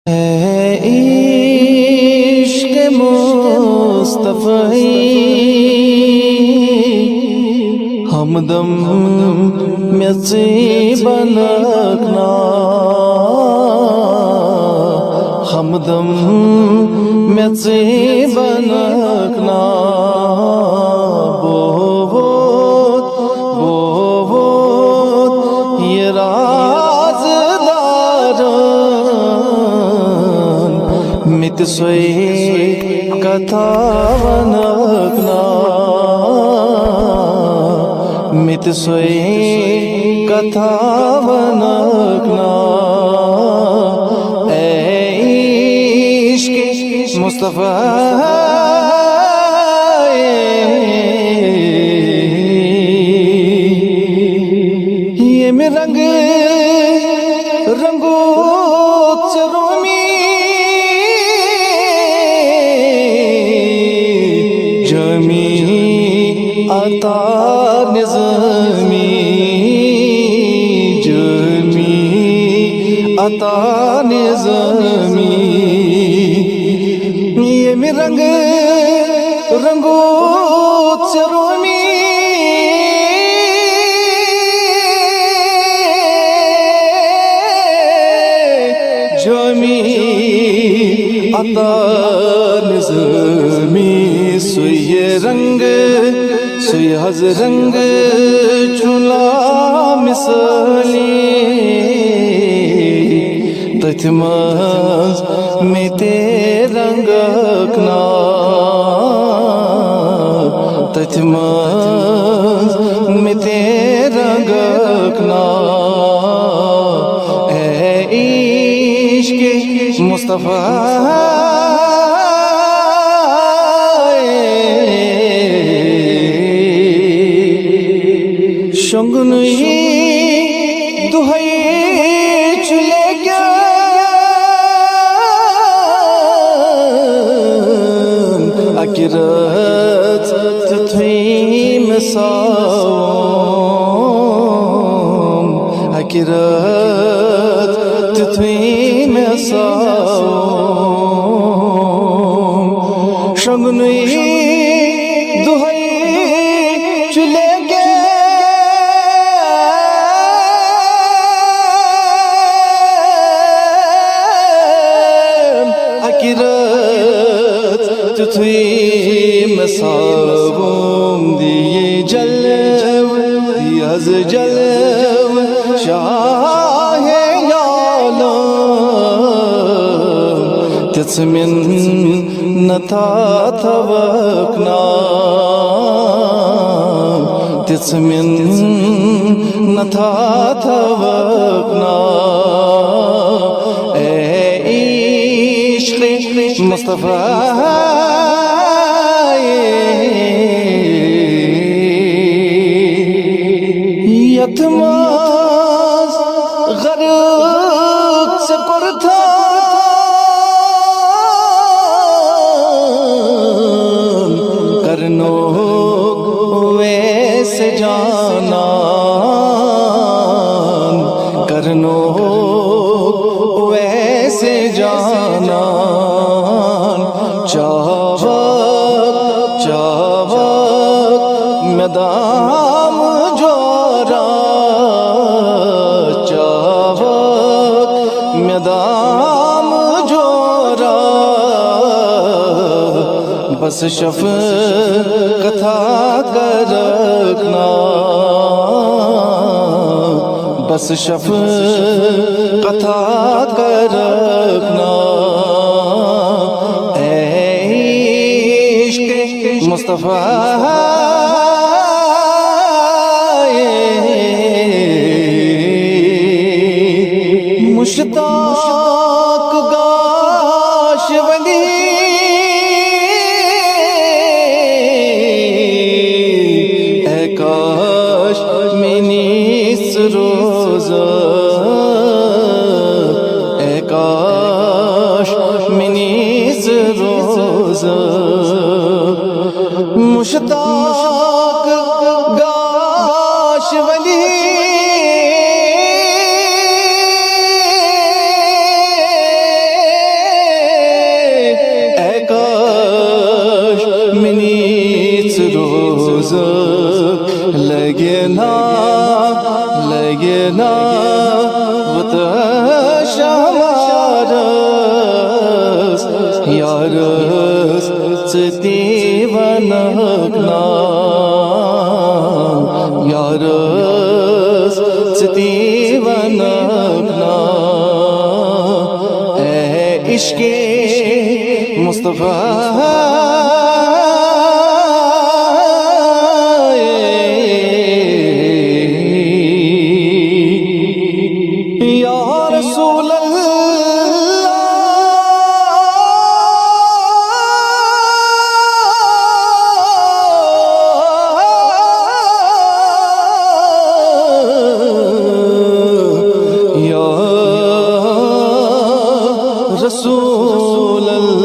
اے عشق مصطفی ہمدم میچی بلکنا ہمدم میچی بلکنا یہ راز دارن مت سوئی کتھا ونکنا مت سوئی کتھا ونکنا اے عشق مصطفیٰ یہ میں رنگ رنگو چرومی جمی عطا نظمی جمی عطا نظمی یہ میں رنگ رنگو چرومی جمی عطا نظمی سوئی رنگ سوئی حز رنگ چلا مثالی تتماز میں تے رنگ اکنا تتماز میں تے رنگ اکنا مصطفیٰ شنگنوی دہائی چلے گیا اکرت تتوی مساوم اکرت تتوی مساوم شنگنوی دہائی چلے گیا اکرت تتوی مساوم دیئے جلو دیئز جلو شاہ یعلم تسمن نتا توقنا تسمن نتا توقنا اے عشق مصطفیٰ یتماز غرق سے کرتا کرنو ویسے جانا کرنو ویسے جانا چاوک میدام جورا چاوک میدام جورا بس شفقتھا کرکنا بس شفقتھا کرکنا اے عشق مصطفیٰ مشتاق گاش ولی اے کاش منیس روزہ اے کاش منیس روزہ مشتاق گاش ولی yarısti vanakna yarısti vanakna ishq-e Mustafa ya Rasul رسول اللہ